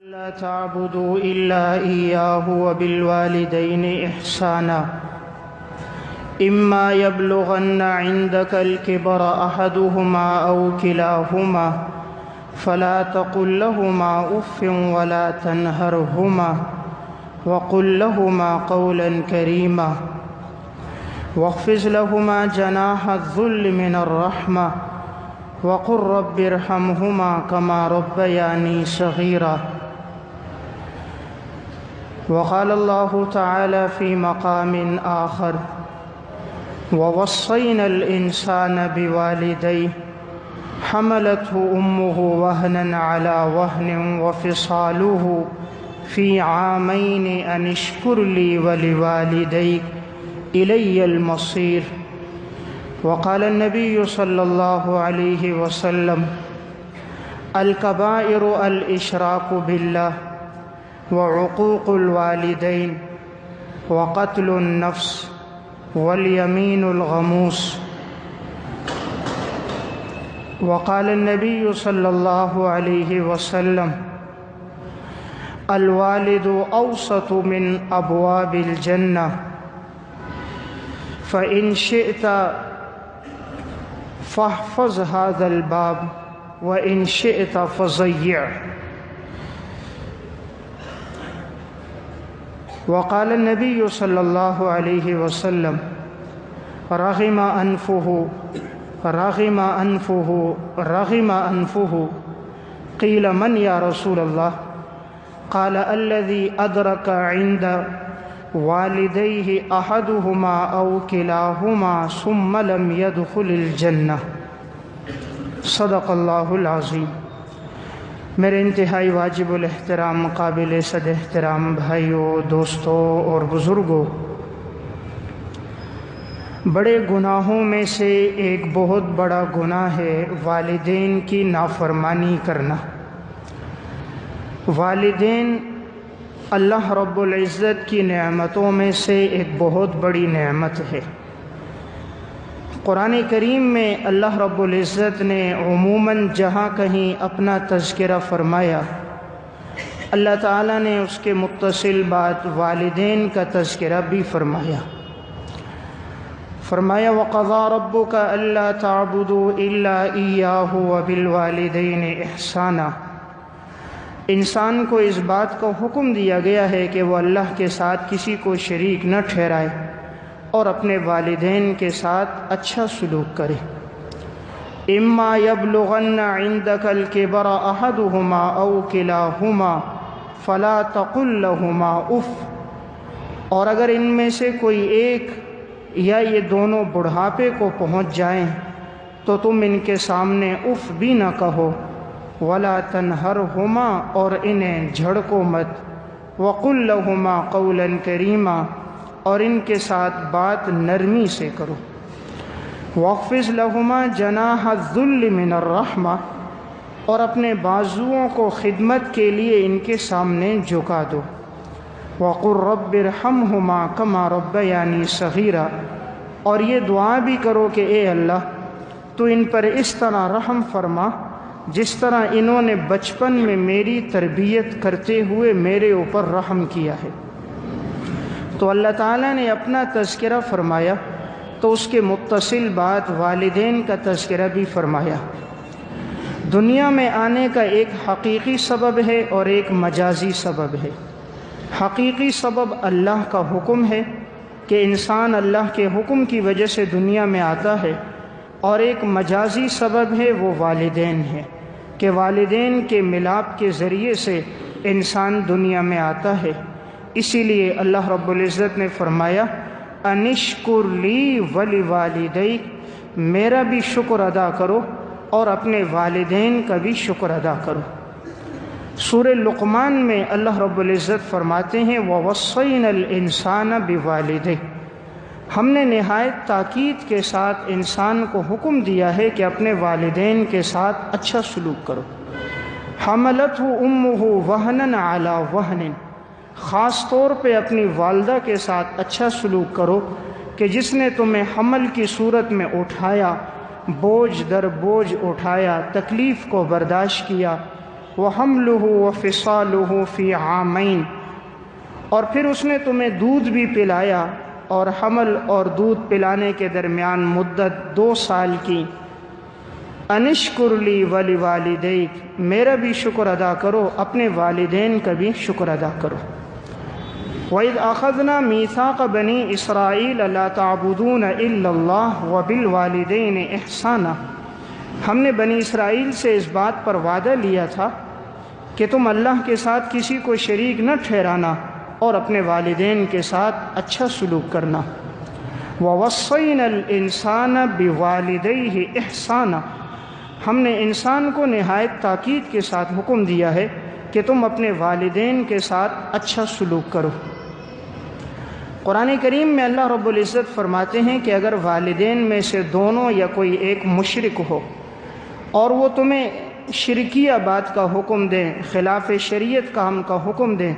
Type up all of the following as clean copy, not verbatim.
لا تعبدوا إلا إياه وبالوالدين إحسانا إما يبلغن عندك الكبر أحدهما أو كلاهما فلا تقل لهما أف ولا تنهرهما وقل لهما قولا كريما واخفض لهما جناح الذل من الرحمة وقل رب ارحمهما كما ربياني صغيرا. وقال الله تعالى في مقام آخر ووصينا الإنسان بوالديه حملته أمه وهنا على وهن وفصاله في عامين أن اشكر لي ولوالديك إلي المصير. وقال النبي صلى الله عليه وسلم الكبائر الإشراك بالله وعقوق الوالدين وقتل النفس واليمين الغموس. وقال النبي صلى الله عليه وسلم الوالد أوسط من أبواب الجنة فإن شئت فاحفظ هذا الباب وإن شئت فضيعه. وقال النبي صلى الله عليه وسلم رغم أنفه قيل من يا رسول الله؟ قال الذي أدرك عند والديه أحدهما أو كلاهما ثم لم يدخل الجنة. صدق اللہ العظیم. میرے انتہائی واجب الاحترام قابل صد احترام بھائیوں، دوستوں اور بزرگوں، بڑے گناہوں میں سے ایک بہت بڑا گناہ ہے والدین کی نافرمانی کرنا. والدین اللہ رب العزت کی نعمتوں میں سے ایک بہت بڑی نعمت ہے. قرآن کریم میں اللہ رب العزت نے عموماً جہاں کہیں اپنا تذکرہ فرمایا، اللہ تعالیٰ نے اس کے متصل بات والدین کا تذکرہ بھی فرمایا. فرمایا وَقَضَىٰ رَبُّكَ أَلَّا تَعْبُدُوا إِلَّا إِيَّاهُ وَبِالْوَالِدَيْنِ إِحْسَانًا. انسان کو اس بات کا حکم دیا گیا ہے کہ وہ اللہ کے ساتھ کسی کو شریک نہ ٹھہرائے اور اپنے والدین کے ساتھ اچھا سلوک کرے. اما یبلغن عندک الکبر احدہما او کلاہما فلا تقل لہما اف. اور اگر ان میں سے کوئی ایک یا یہ دونوں بڑھاپے کو پہنچ جائیں تو تم ان کے سامنے اف بھی نہ کہو. ولا تنہرہما، اور انہیں جھڑکو مت. وقل لہما قولا کریما، اور ان کے ساتھ بات نرمی سے کرو. واخفض لہما جناح الذل من الرحمہ، اور اپنے بازوؤں کو خدمت کے لیے ان کے سامنے جھکا دو. وقل رب ارحمہما کما ربیانی صغیرا، اور یہ دعا بھی کرو کہ اے اللہ تو ان پر اس طرح رحم فرما جس طرح انہوں نے بچپن میں میری تربیت کرتے ہوئے میرے اوپر رحم کیا ہے. تو اللہ تعالیٰ نے اپنا تذکرہ فرمایا تو اس کے متصل بات والدین کا تذکرہ بھی فرمایا. دنیا میں آنے کا ایک حقیقی سبب ہے اور ایک مجازی سبب ہے. حقیقی سبب اللہ کا حکم ہے کہ انسان اللہ کے حکم کی وجہ سے دنیا میں آتا ہے، اور ایک مجازی سبب ہے وہ والدین ہے کہ والدین کے ملاپ کے ذریعے سے انسان دنیا میں آتا ہے. اسی لیے اللہ رب العزت نے فرمایا انشکر لی ولوالدیک، میرا بھی شکر ادا کرو اور اپنے والدین کا بھی شکر ادا کرو. سورہ لقمان میں اللہ رب العزت فرماتے ہیں وَوَصَّيْنَا الْإِنسَانَ بِوَالِدَيْهِ، ہم نے نہایت تاکید کے ساتھ انسان کو حکم دیا ہے کہ اپنے والدین کے ساتھ اچھا سلوک کرو. حملتہ امہ وہنا علی وہن، خاص طور پہ اپنی والدہ کے ساتھ اچھا سلوک کرو کہ جس نے تمہیں حمل کی صورت میں اٹھایا، بوجھ در بوجھ اٹھایا، تکلیف کو برداشت کیا، وحملہ وفصالہ فی عامین، اور پھر اس نے تمہیں دودھ بھی پلایا اور حمل اور دودھ پلانے کے درمیان مدت 2 سال کی۔ انشکر لی ولوالدیک، میرا بھی شکر ادا کرو، اپنے والدین کا بھی شکر ادا کرو۔ وَإِذْ أَخَذْنَا مِيثَاقَ بَنِي إِسْرَائِيلَ لَا تَعْبُدُونَ إِلَّا اللَّهَ وَبِالْوَالِدَيْنِ إِحْسَانًا، ہم نے بنی اسرائیل سے اس بات پر وعدہ لیا تھا کہ تم اللہ کے ساتھ کسی کو شریک نہ ٹھہرانا اور اپنے والدین کے ساتھ اچھا سلوک کرنا۔ وَوَصَّيْنَا الْإِنسَانَ بِوَالِدَيْهِ إِحْسَانًا، ہم نے انسان کو نہایت تاکید کے ساتھ حکم دیا ہے کہ تم اپنے والدین کے ساتھ اچھا سلوک کرو۔ قرآن کریم میں اللہ رب العزت فرماتے ہیں کہ اگر والدین میں سے دونوں یا کوئی ایک مشرک ہو اور وہ تمہیں شرکیہ بات کا حکم دیں، خلاف شریعت کام کا حکم دیں،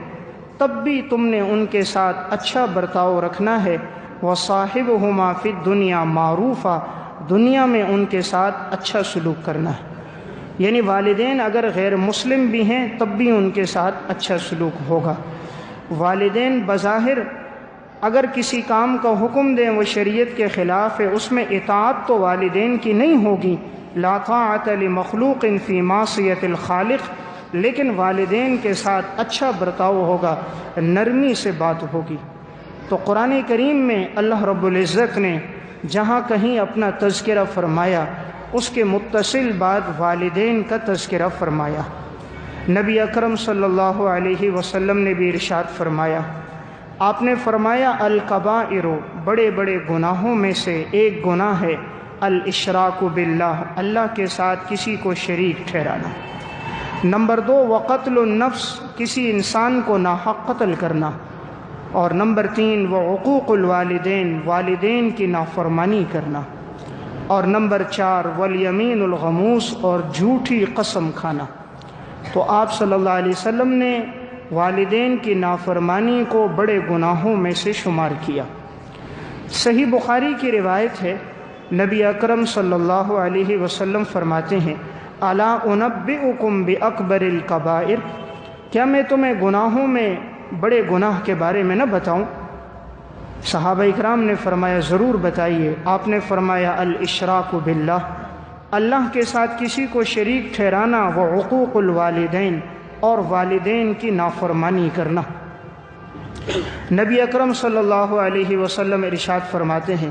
تب بھی تم نے ان کے ساتھ اچھا برتاؤ رکھنا ہے۔ وَصَاحِبْهُمَا فِي الدُّنْيَا مَعْرُوفًا، دنیا میں ان کے ساتھ اچھا سلوک کرنا ہے، یعنی والدین اگر غیر مسلم بھی ہیں تب بھی ان کے ساتھ اچھا سلوک ہوگا۔ والدین بظاہر اگر کسی کام کا حکم دیں وہ شریعت کے خلاف ہے، اس میں اطاعت تو والدین کی نہیں ہوگی، لا طاعۃ لمخلوق فی معصیۃ الخالق، لیکن والدین کے ساتھ اچھا برتاؤ ہوگا، نرمی سے بات ہوگی۔ تو قرآن کریم میں اللہ رب العزت نے جہاں کہیں اپنا تذکرہ فرمایا اس کے متصل بعد والدین کا تذکرہ فرمایا۔ نبی اکرم صلی اللہ علیہ وسلم نے بھی ارشاد فرمایا، آپ نے فرمایا الکبائر، بڑے بڑے گناہوں میں سے ایک گناہ ہے الاشراک باللہ، اللہ کے ساتھ کسی کو شریک ٹھہرانا۔ نمبر 2 وقتل النفس، کسی انسان کو ناحق قتل کرنا، اور نمبر 3 وعقوق الوالدین، والدین کی نافرمانی کرنا، اور نمبر 4 والیمین الغموس، اور جھوٹی قسم کھانا۔ تو آپ صلی اللہ علیہ وسلم نے والدین کی نافرمانی کو بڑے گناہوں میں سے شمار کیا۔ صحیح بخاری کی روایت ہے، نبی اکرم صلی اللہ علیہ وسلم فرماتے ہیں الا انبئکم باکبر الکبائر، کیا میں تمہیں گناہوں میں بڑے گناہ کے بارے میں نہ بتاؤں؟ صحابہ اکرام نے فرمایا ضرور بتائیے۔ آپ نے فرمایا الاشراک باللہ، اللہ کے ساتھ کسی کو شریک ٹھہرانا، وعقوق الوالدین، اور والدین کی نافرمانی کرنا۔ نبی اکرم صلی اللہ علیہ وسلم ارشاد فرماتے ہیں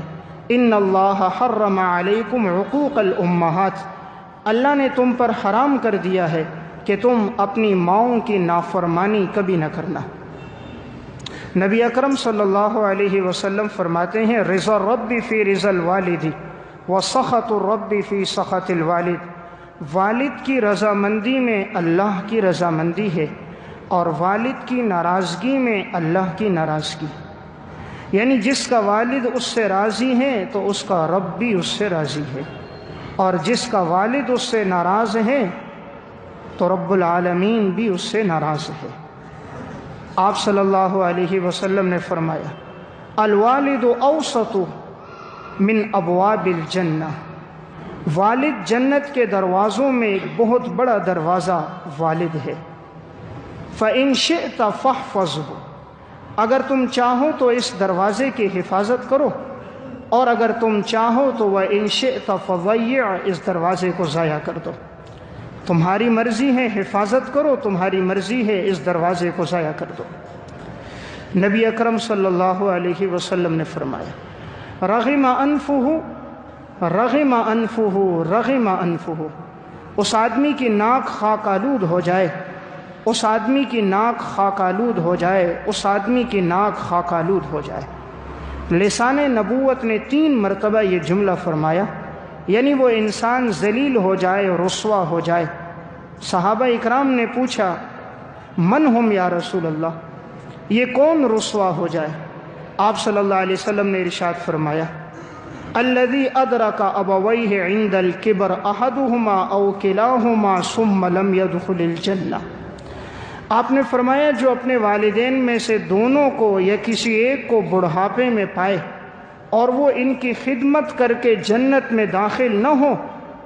ان اللہ حرم علیکم عقوق الامہات، اللہ نے تم پر حرام کر دیا ہے کہ تم اپنی ماؤں کی نافرمانی کبھی نہ کرنا۔ نبی اکرم صلی اللہ علیہ وسلم فرماتے ہیں رضا الرب فی رضا الوالد وسخط الرب فی سخط الوالد، والد کی رضامندی میں اللہ کی رضامندی ہے، اور والد کی ناراضگی میں اللہ کی ناراضگی، یعنی جس کا والد اس سے راضی ہے تو اس کا رب بھی اس سے راضی ہے، اور جس کا والد اس سے ناراض ہے تو رب العالمین بھی اس سے ناراض ہے۔ آپ صلی اللہ علیہ وسلم نے فرمایا الوالد اوسط من ابواب الجنہ، والد جنت کے دروازوں میں ایک بہت بڑا دروازہ والد ہے۔ فَإِن شِئْتَ فَاحْفَظْهُ، اگر تم چاہو تو اس دروازے کی حفاظت کرو، اور اگر تم چاہو تو وَإِن شِئْتَ فَضَيِّعْ، اس دروازے کو ضائع کر دو۔ تمہاری مرضی ہے حفاظت کرو، تمہاری مرضی ہے اس دروازے کو ضائع کر دو۔ نبی اکرم صلی اللہ علیہ وسلم نے فرمایا رغم انفہ رغم انفہ رغم انفہ، اس آدمی کی ناک خاک آلود ہو جائے، اس آدمی کی ناک خاک آلود ہو جائے، اس آدمی کی ناک خاک آلود ہو جائے۔ لسان نبوت نے 3 مرتبہ یہ جملہ فرمایا، یعنی وہ انسان ذلیل ہو جائے، رسوا ہو جائے۔ صحابہ اکرام نے پوچھا من ہم یا رسول اللہ، یہ کون رسوا ہو جائے؟ آپ صلی اللہ علیہ وسلم نے ارشاد فرمایا الذی ادرک ابویہ عند الکبر احدہما او کلاہما ثم لم يدخل الجنہ، آپ نے فرمایا جو اپنے والدین میں سے دونوں کو یا کسی ایک کو بڑھاپے میں پائے اور وہ ان کی خدمت کر کے جنت میں داخل نہ ہو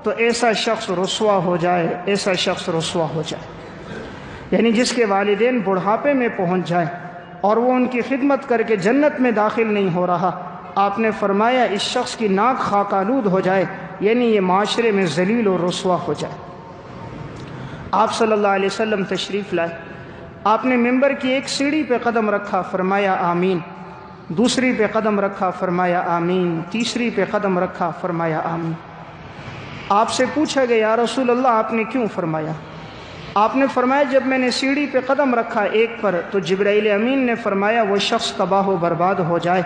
تو ایسا شخص رسوا ہو جائے، ایسا شخص رسوا ہو جائے۔ یعنی جس کے والدین بڑھاپے میں پہنچ جائیں اور وہ ان کی خدمت کر کے جنت میں داخل نہیں ہو رہا، آپ نے فرمایا اس شخص کی ناک خاک آلود ہو جائے، یعنی یہ معاشرے میں ذلیل و رسوا ہو جائے۔ آپ صلی اللہ علیہ وسلم تشریف لائے، آپ نے ممبر کی ایک سیڑھی پہ قدم رکھا، فرمایا آمین، دوسری پہ قدم رکھا، فرمایا آمین، تیسری پہ قدم رکھا، فرمایا آمین۔ آپ سے پوچھا گیا یا رسول اللہ آپ نے کیوں فرمایا؟ آپ نے فرمایا جب میں نے سیڑھی پہ قدم رکھا ایک پر تو جبرائیل امین نے فرمایا وہ شخص تباہ و برباد ہو جائے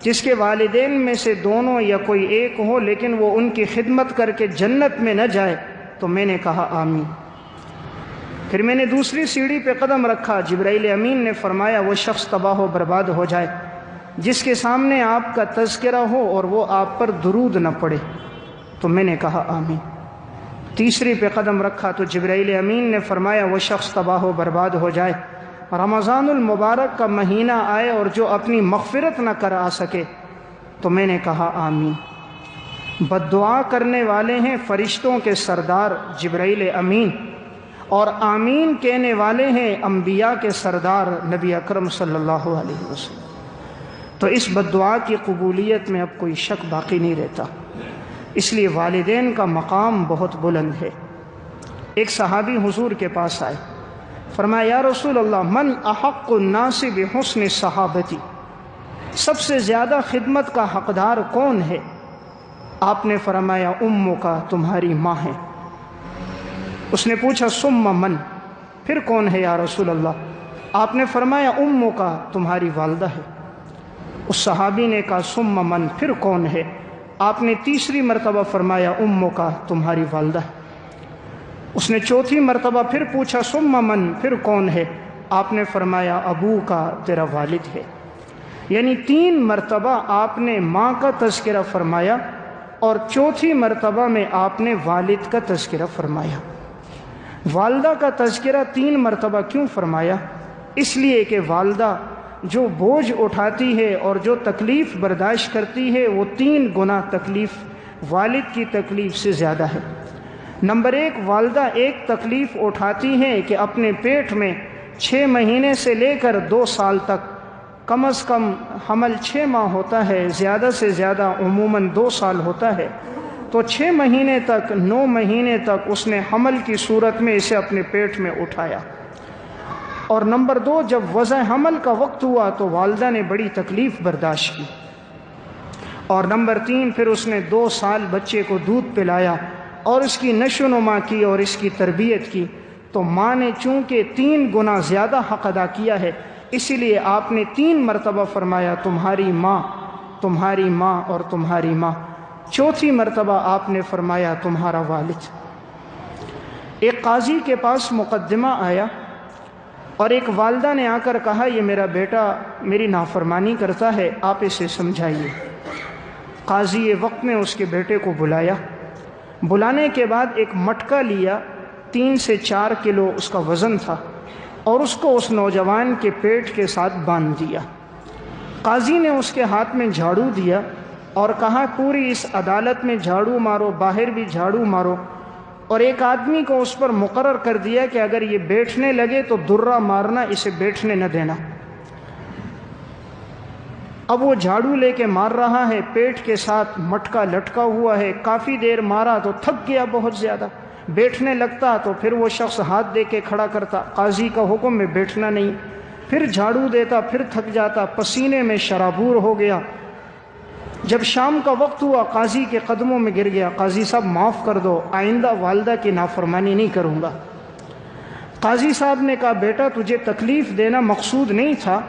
جس کے والدین میں سے دونوں یا کوئی ایک ہو لیکن وہ ان کی خدمت کر کے جنت میں نہ جائے، تو میں نے کہا آمین۔ پھر میں نے دوسری سیڑھی پہ قدم رکھا، جبرائیل امین نے فرمایا وہ شخص تباہ و برباد ہو جائے جس کے سامنے آپ کا تذکرہ ہو اور وہ آپ پر درود نہ پڑے، تو میں نے کہا آمین۔ تیسری پہ قدم رکھا تو جبرائیل امین نے فرمایا وہ شخص تباہ و برباد ہو جائے رمضان المبارک کا مہینہ آئے اور جو اپنی مغفرت نہ کر آ سکے، تو میں نے کہا آمین۔ بد دعا کرنے والے ہیں فرشتوں کے سردار جبرائیل امین، اور آمین کہنے والے ہیں انبیاء کے سردار نبی اکرم صلی اللہ علیہ وسلم۔ تو اس بد دعا کی قبولیت میں اب کوئی شک باقی نہیں رہتا، اس لیے والدین کا مقام بہت بلند ہے۔ ایک صحابی حضور کے پاس آئے، فرمایا یا رسول اللہ من احق الناس بحسن صحابتی، سب سے زیادہ خدمت کا حقدار کون ہے؟ آپ نے فرمایا امو کا، تمہاری ماں ہے۔ اس نے پوچھا ثم من، پھر کون ہے یا رسول اللہ؟ آپ نے فرمایا امو کا، تمہاری والدہ ہے۔ اس صحابی نے کہا ثم من، پھر کون ہے؟ آپ نے تیسری مرتبہ فرمایا امو کا، تمہاری والدہ ہے۔ اس نے چوتھی مرتبہ پھر پوچھا ثم من، پھر کون ہے؟ آپ نے فرمایا ابو کا، تیرا والد ہے۔ یعنی 3 مرتبہ آپ نے ماں کا تذکرہ فرمایا اور چوتھی مرتبہ میں آپ نے والد کا تذکرہ فرمایا۔ والدہ کا تذکرہ 3 مرتبہ کیوں فرمایا؟ اس لیے کہ والدہ جو بوجھ اٹھاتی ہے اور جو تکلیف برداشت کرتی ہے وہ 3 گنا تکلیف والد کی تکلیف سے زیادہ ہے۔ نمبر 1، والدہ ایک تکلیف اٹھاتی ہے کہ اپنے پیٹ میں 6 مہینے سے لے کر 2 سال تک، کم از کم حمل 6 ماہ ہوتا ہے، زیادہ سے زیادہ عموماً 2 سال ہوتا ہے، تو 6 مہینے تک 9 مہینے تک اس نے حمل کی صورت میں اسے اپنے پیٹ میں اٹھایا۔ اور نمبر 2، جب وضع حمل کا وقت ہوا تو والدہ نے بڑی تکلیف برداشت کی۔ اور نمبر 3، پھر اس نے 2 سال بچے کو دودھ پلایا اور اس کی نشو و نما کی اور اس کی تربیت کی، تو ماں نے چونکہ 3 گنا زیادہ حق ادا کیا ہے، اسی لیے آپ نے 3 مرتبہ فرمایا تمہاری ماں، تمہاری ماں اور تمہاری ماں۔ چوتھی مرتبہ آپ نے فرمایا تمہارا والد۔ ایک قاضی کے پاس مقدمہ آیا اور ایک والدہ نے آ کر کہا یہ میرا بیٹا میری نافرمانی کرتا ہے، آپ اسے سمجھائیے۔ قاضی وقت نے اس کے بیٹے کو بلایا، بلانے کے بعد ایک مٹکا لیا، 3 سے 4 کلو اس کا وزن تھا، اور اس کو اس نوجوان کے پیٹ کے ساتھ باندھ دیا۔ قاضی نے اس کے ہاتھ میں جھاڑو دیا اور کہا پوری اس عدالت میں جھاڑو مارو، باہر بھی جھاڑو مارو، اور ایک آدمی کو اس پر مقرر کر دیا کہ اگر یہ بیٹھنے لگے تو درہ مارنا، اسے بیٹھنے نہ دینا۔ اب وہ جھاڑو لے کے مار رہا ہے، پیٹ کے ساتھ مٹکا لٹکا ہوا ہے، کافی دیر مارا تو تھک گیا بہت زیادہ، بیٹھنے لگتا تو پھر وہ شخص ہاتھ دے کے کھڑا کرتا، قاضی کا حکم میں بیٹھنا نہیں، پھر جھاڑو دیتا، پھر تھک جاتا، پسینے میں شرابور ہو گیا۔ جب شام کا وقت ہوا قاضی کے قدموں میں گر گیا، قاضی صاحب معاف کر دو، آئندہ والدہ کی نافرمانی نہیں کروں گا۔ قاضی صاحب نے کہا بیٹا تجھے تکلیف دینا مقصود نہیں تھا،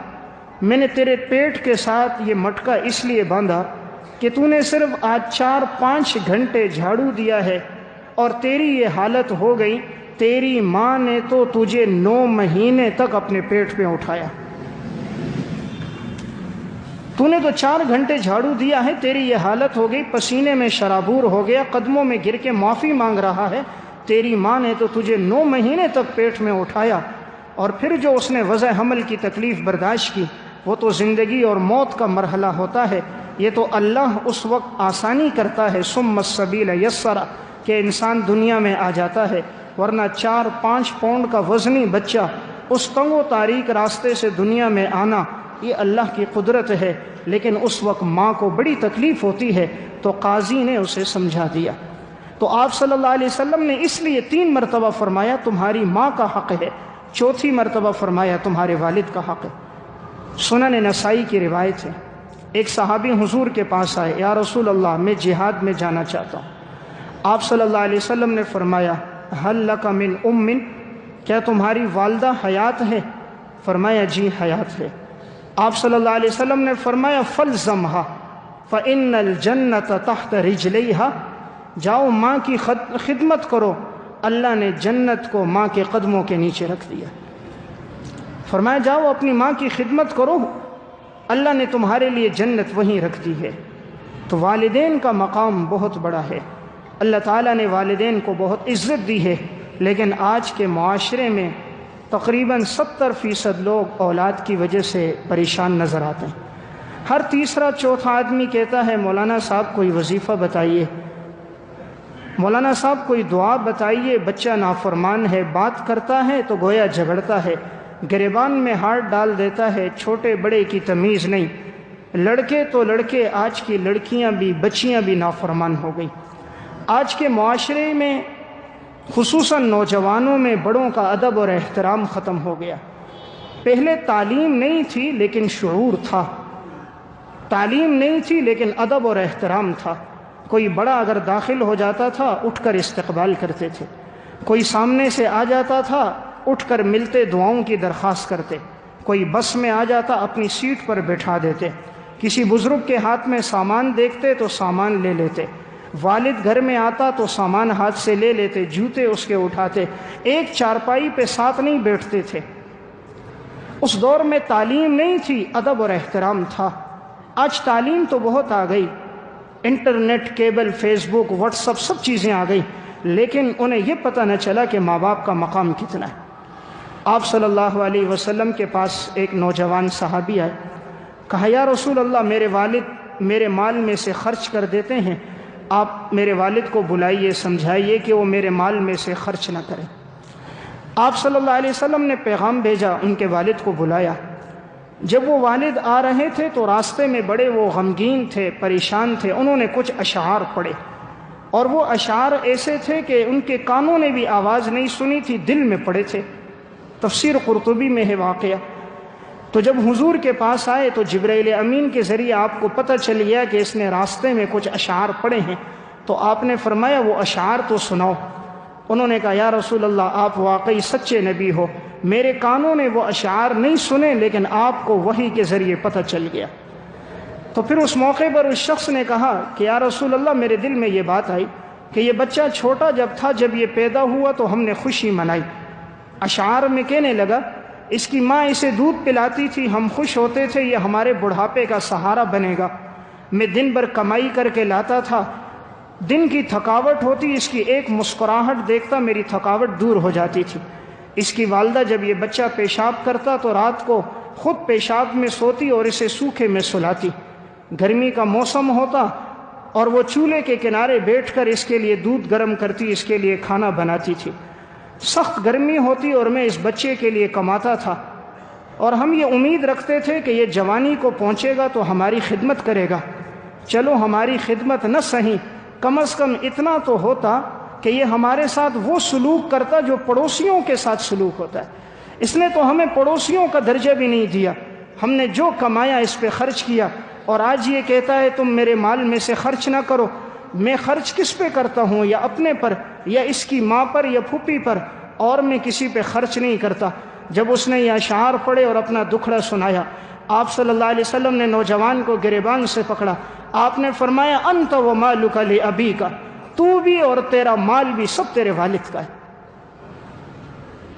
میں نے تیرے پیٹ کے ساتھ یہ مٹکا اس لیے باندھا کہ تو نے صرف آج 4-5 گھنٹے جھاڑو دیا ہے اور تیری یہ حالت ہو گئی، تیری ماں نے تو تجھے 9 مہینے تک اپنے پیٹ پہ اٹھایا، تو نے تو 4 گھنٹے جھاڑو دیا ہے، تیری یہ حالت ہو گئی، پسینے میں شرابور ہو گیا، قدموں میں گر کے معافی مانگ رہا ہے، تیری ماں نے تو تجھے 9 مہینے تک پیٹ میں اٹھایا، اور پھر جو اس نے وضع حمل کی تکلیف برداشت کی وہ تو زندگی اور موت کا مرحلہ ہوتا ہے، یہ تو اللہ اس وقت آسانی کرتا ہے، ثم السبیل یسرا، کہ انسان دنیا میں آ جاتا ہے، ورنہ 4-5 پاؤنڈ کا وزنی بچہ اس تنگ و تاریک راستے سے دنیا میں آنا یہ اللہ کی قدرت ہے، لیکن اس وقت ماں کو بڑی تکلیف ہوتی ہے تو قاضی نے اسے سمجھا دیا۔ تو آپ صلی اللہ علیہ وسلم نے اس لیے 3 مرتبہ فرمایا تمہاری ماں کا حق ہے، 4تھی مرتبہ فرمایا تمہارے والد کا حق ہے۔ سنن نسائی کی روایت ہے، ایک صحابی حضور کے پاس آئے، یا رسول اللہ میں جہاد میں جانا چاہتا ہوں۔ آپ صلی اللہ علیہ وسلم نے فرمایا ہل لک من ام، کیا تمہاری والدہ حیات ہے؟ فرمایا جی حیات ہے۔ آپ صلی اللہ علیہ وسلم نے فرمایا فلزمھا فإن الجنۃ تحت رجلیھا، جاؤ ماں کی خدمت کرو، اللہ نے جنت کو ماں کے قدموں کے نیچے رکھ دیا۔ فرمایا جاؤ اپنی ماں کی خدمت کرو، اللہ نے تمہارے لیے جنت وہیں رکھ دی ہے۔ تو والدین کا مقام بہت بڑا ہے، اللہ تعالیٰ نے والدین کو بہت عزت دی ہے، لیکن آج کے معاشرے میں تقریباً 70% لوگ اولاد کی وجہ سے پریشان نظر آتے ہیں۔ ہر تیسرا چوتھا آدمی کہتا ہے مولانا صاحب کوئی وظیفہ بتائیے، مولانا صاحب کوئی دعا بتائیے، بچہ نافرمان ہے، بات کرتا ہے تو گویا جھگڑتا ہے، گریبان میں ہاتھ ڈال دیتا ہے، چھوٹے بڑے کی تمیز نہیں۔ لڑکے تو لڑکے، آج کی لڑکیاں بھی بچیاں بھی نافرمان ہو گئی۔ آج کے معاشرے میں خصوصاً نوجوانوں میں بڑوں کا ادب اور احترام ختم ہو گیا۔ پہلے تعلیم نہیں تھی لیکن شعور تھا، تعلیم نہیں تھی لیکن ادب اور احترام تھا۔ کوئی بڑا اگر داخل ہو جاتا تھا اٹھ کر استقبال کرتے تھے، کوئی سامنے سے آ جاتا تھا اٹھ کر ملتے دعاؤں کی درخواست کرتے، کوئی بس میں آ جاتا اپنی سیٹ پر بٹھا دیتے، کسی بزرگ کے ہاتھ میں سامان دیکھتے تو سامان لے لیتے، والد گھر میں آتا تو سامان ہاتھ سے لے لیتے، جوتے اس کے اٹھاتے، ایک چارپائی پہ ساتھ نہیں بیٹھتے تھے۔ اس دور میں تعلیم نہیں تھی، ادب اور احترام تھا۔ آج تعلیم تو بہت آ گئی، انٹرنیٹ، کیبل، فیس بک، واٹس ایپ، سب چیزیں آ گئی، لیکن انہیں یہ پتہ نہ چلا کہ ماں باپ کا مقام کتنا ہے۔ آپ صلی اللہ علیہ وسلم کے پاس ایک نوجوان صحابی آئے، کہا یا رسول اللہ میرے والد میرے مال میں سے خرچ کر دیتے ہیں، آپ میرے والد کو بلائیے، سمجھائیے کہ وہ میرے مال میں سے خرچ نہ کریں۔ آپ صلی اللہ علیہ وسلم نے پیغام بھیجا، ان کے والد کو بلایا۔ جب وہ والد آ رہے تھے تو راستے میں بڑے وہ غمگین تھے، پریشان تھے، انہوں نے کچھ اشعار پڑھے، اور وہ اشعار ایسے تھے کہ ان کے کانوں نے بھی آواز نہیں سنی تھی، دل میں پڑے تھے۔ تفسیر قرطبی میں ہے واقعہ۔ تو جب حضور کے پاس آئے تو جبرائیل امین کے ذریعے آپ کو پتہ چل گیا کہ اس نے راستے میں کچھ اشعار پڑھے ہیں، تو آپ نے فرمایا وہ اشعار تو سناؤ۔ انہوں نے کہا یا رسول اللہ آپ واقعی سچے نبی ہو، میرے کانوں نے وہ اشعار نہیں سنے لیکن آپ کو وحی کے ذریعے پتہ چل گیا۔ تو پھر اس موقع پر اس شخص نے کہا کہ یا رسول اللہ میرے دل میں یہ بات آئی کہ یہ بچہ چھوٹا جب تھا، جب یہ پیدا ہوا تو ہم نے خوشی منائی۔ اشعار میں کہنے لگا اس کی ماں اسے دودھ پلاتی تھی، ہم خوش ہوتے تھے، یہ ہمارے بڑھاپے کا سہارا بنے گا۔ میں دن بھر کمائی کر کے لاتا تھا، دن کی تھکاوٹ ہوتی، اس کی ایک مسکراہٹ دیکھتا میری تھکاوٹ دور ہو جاتی تھی۔ اس کی والدہ جب یہ بچہ پیشاب کرتا تو رات کو خود پیشاب میں سوتی اور اسے سوکھے میں سلاتی۔ گرمی کا موسم ہوتا اور وہ چولہے کے کنارے بیٹھ کر اس کے لیے دودھ گرم کرتی، اس کے لیے کھانا بناتی تھی۔ سخت گرمی ہوتی اور میں اس بچے کے لیے کماتا تھا، اور ہم یہ امید رکھتے تھے کہ یہ جوانی کو پہنچے گا تو ہماری خدمت کرے گا۔ چلو ہماری خدمت نہ سہی، کم از کم اتنا تو ہوتا کہ یہ ہمارے ساتھ وہ سلوک کرتا جو پڑوسیوں کے ساتھ سلوک ہوتا ہے۔ اس نے تو ہمیں پڑوسیوں کا درجہ بھی نہیں دیا، ہم نے جو کمایا اس پہ خرچ کیا، اور آج یہ کہتا ہے تم میرے مال میں سے خرچ نہ کرو۔ میں خرچ کس پہ کرتا ہوں؟ یا اپنے پر، یا اس کی ماں پر، یا پھوپھی پر، اور میں کسی پہ خرچ نہیں کرتا۔ جب اس نے یہ اشعار پڑھے اور اپنا دکھڑا سنایا، آپ صلی اللہ علیہ وسلم نے نوجوان کو گریبان سے پکڑا، آپ نے فرمایا انت و مالک لابیک، تو بھی اور تیرا مال بھی سب تیرے والد کا ہے،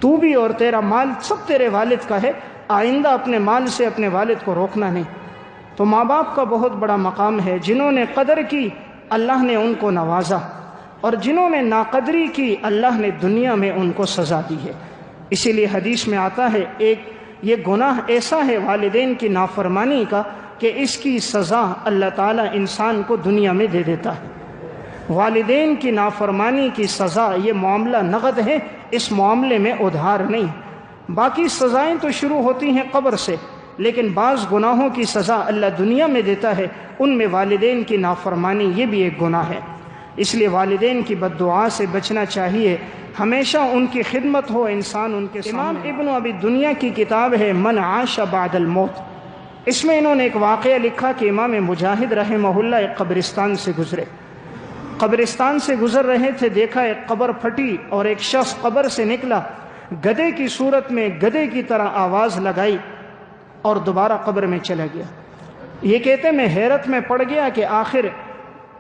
تو بھی اور تیرا مال سب تیرے والد کا ہے، آئندہ اپنے مال سے اپنے والد کو روکنا نہیں۔ تو ماں باپ کا بہت بڑا مقام ہے، جنہوں نے قدر کی اللہ نے ان کو نوازا، اور جنہوں نے ناقدری کی اللہ نے دنیا میں ان کو سزا دی ہے۔ اسی لیے حدیث میں آتا ہے یہ گناہ ایسا ہے والدین کی نافرمانی کا کہ اس کی سزا اللہ تعالیٰ انسان کو دنیا میں دے دیتا ہے۔ والدین کی نافرمانی کی سزا یہ معاملہ نقد ہے، اس معاملے میں ادھار نہیں۔ باقی سزائیں تو شروع ہوتی ہیں قبر سے، لیکن بعض گناہوں کی سزا اللہ دنیا میں دیتا ہے، ان میں والدین کی نافرمانی یہ بھی ایک گناہ ہے۔ اس لیے والدین کی بد دعا سے بچنا چاہیے، ہمیشہ ان کی خدمت ہو انسان ان کے سامنے۔ امام ابن ابی دنیا کی کتاب ہے من عاش بعد الموت، اس میں انہوں نے ایک واقعہ لکھا کہ امام مجاہد رحمہ اللہ ایک قبرستان سے گزرے، قبرستان سے گزر رہے تھے، دیکھا ایک قبر پھٹی اور ایک شخص قبر سے نکلا، گدھے کی صورت میں گدھے کی طرح آواز لگائی اور دوبارہ قبر میں چلا گیا۔ یہ کہتے میں حیرت میں پڑ گیا کہ آخر